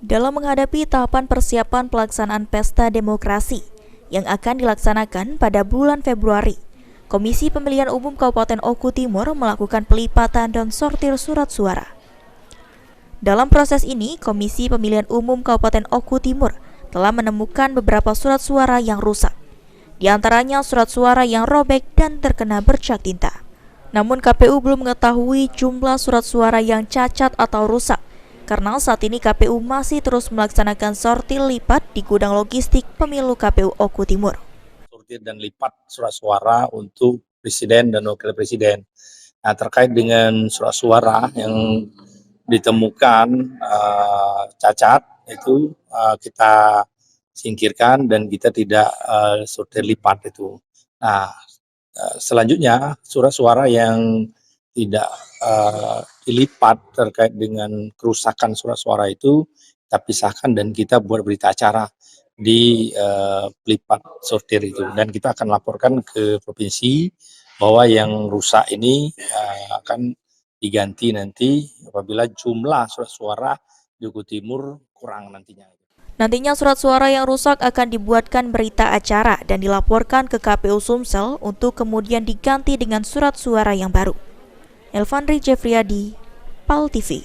Dalam menghadapi tahapan persiapan pelaksanaan pesta demokrasi yang akan dilaksanakan pada bulan Februari, Komisi Pemilihan Umum Kabupaten Oku Timur melakukan pelipatan dan sortir surat suara. Dalam proses ini, Komisi Pemilihan Umum Kabupaten Oku Timur telah menemukan beberapa surat suara yang rusak, di antaranya surat suara yang robek dan terkena bercak tinta. Namun KPU belum mengetahui jumlah surat suara yang cacat atau rusak, karena saat ini KPU masih terus melaksanakan sortir lipat di gudang logistik pemilu KPU Oku Timur. Sortir dan lipat surat suara untuk presiden dan wakil presiden. Nah, terkait dengan surat suara yang ditemukan cacat, itu kita singkirkan dan kita tidak sortir lipat itu. Nah, selanjutnya surat suara yang tidak dilipat terkait dengan kerusakan surat suara itu kita pisahkan dan kita buat berita acara di pelipat sortir itu, dan kita akan laporkan ke provinsi bahwa yang rusak ini akan diganti nanti apabila jumlah surat suara di Oku Timur kurang nantinya. Nantinya surat suara yang rusak akan dibuatkan berita acara dan dilaporkan ke KPU Sumsel untuk kemudian diganti dengan surat suara yang baru. Elvanri Jeffriyadi, PAL TV.